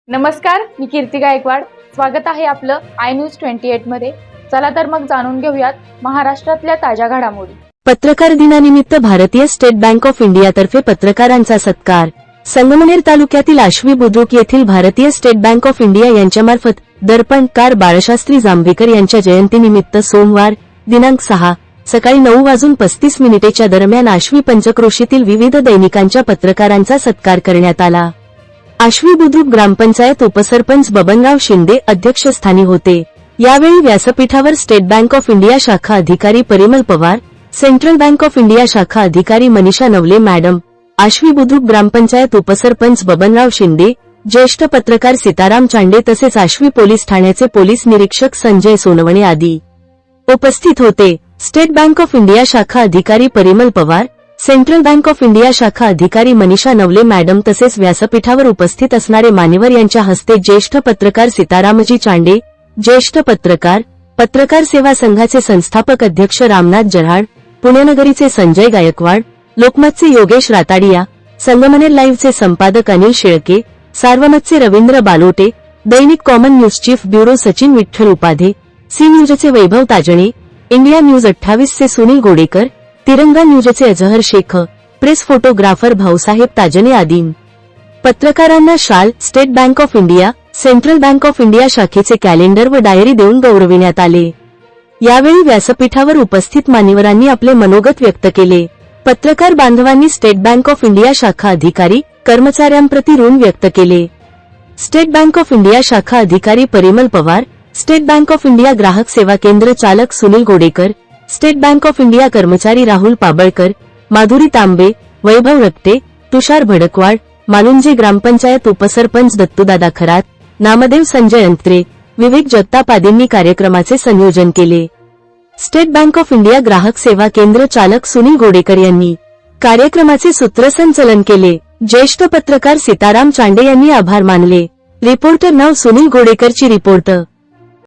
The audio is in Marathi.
नमस्कार, मी कीर्ती गायकवाड. स्वागत आहे आपलं आय न्यूज 28 मध्ये. चला तर मग जाणून घेऊयात महाराष्ट्रातल्या ताज्या घडामोडी. पत्रकार दिनानिमित्त भारतीय स्टेट बँक ऑफ इंडियातर्फे पत्रकारांचा सत्कार. संगमनेर तालुक्यातील आश्वी बुद्रुक येथील भारतीय स्टेट बँक ऑफ इंडिया यांच्यामार्फत दर्पणकार बाळशास्त्री जांभेकर यांच्या जयंतीनिमित्त सोमवार दिनांक 6 सकाळी 9:35 दरम्यान आश्वी पंचक्रोशीतील विविध दैनिकांच्या पत्रकारांचा सत्कार करण्यात आला. आश्वी बुद्रुक ग्रामपंचायत उपसरपंच बबनराव शिंदे अध्यक्षस्थानी होते. यावेळी व्यासपीठावर स्टेट बँक ऑफ इंडिया शाखा अधिकारी Parimal Pawar, central bank of India शाखा अधिकारी मनीषा नवले मॅडम, आश्वी बुद्रुक ग्रामपंचायत उपसरपंच बबनराव शिंदे, ज्येष्ठ पत्रकार सीताराम चांडे तसेच आश्वी पोलीस ठाण्याचे पोलीस निरीक्षक संजय सोनवणे आदी उपस्थित होते. स्टेट बँक ऑफ इंडिया शाखा अधिकारी Parimal Pawar, central bank of India शाखा अधिकारी मनीषा नवले मॅडम तसेच व्यासपीठावर उपस्थित असणारे मान्यवर यांच्या हस्ते ज्येष्ठ पत्रकार सीतारामजी चांडे, ज्येष्ठ पत्रकार सेवा संघाचे संस्थापक अध्यक्ष रामनाथ जऱ्हाड, पुणेनगरीचे संजय गायकवाड, लोकमतचे योगेश राताडिया, संगमनेर लाईव्हचे संपादक अनिल शेळके, सार्वमतचे रवींद्र बालोटे, दैनिक common news chief bureau Sachin Vitthal Upadhye, C न्यूजचे वैभव ताजणे, इंडिया न्यूज 28 चे सुनील गोडेकर, तिरंगा न्यूजचे अजहर शेख, प्रेस फोटोग्राफर भाऊसाहेब ताजने आदी पत्रकारांना शाल, state bank of India, central bank of India शाखेचे कॅलेंडर व डायरी देऊन गौरविण्यात आले. यावेळी व्यासपीठावर उपस्थित मान्यवरांनी आपले मनोगत व्यक्त केले. पत्रकार बांधवांनी स्टेट बँक ऑफ इंडिया शाखा अधिकारी, कर्मचाऱ्यांप्रती ऋण व्यक्त केले. स्टेट बँक ऑफ इंडिया शाखा अधिकारी Parimal Pawar, state bank of India ग्राहक सेवा केंद्र चालक Sunil Godekar, state bank of India कर्मचारी राहुल पाबळकर, माधुरी तांबे, वैभव रक्ते, तुषार भडकवाड, मालुंजे ग्रामपंचायत उपसरपंच दत्तूदादा खरात, नामदेव संजय अंत्रे, विवेक जगताप आदींनी कार्यक्रमाचे संयोजन केले. स्टेट बँक ऑफ इंडिया ग्राहक सेवा केंद्र चालक सुनील गोडेकर यांनी कार्यक्रमाचे सूत्रसंचलन केले. ज्येष्ठ पत्रकार सीताराम चांडे यांनी आभार मानले. रिपोर्टर नाव सुनील गोडेकरची रिपोर्ट.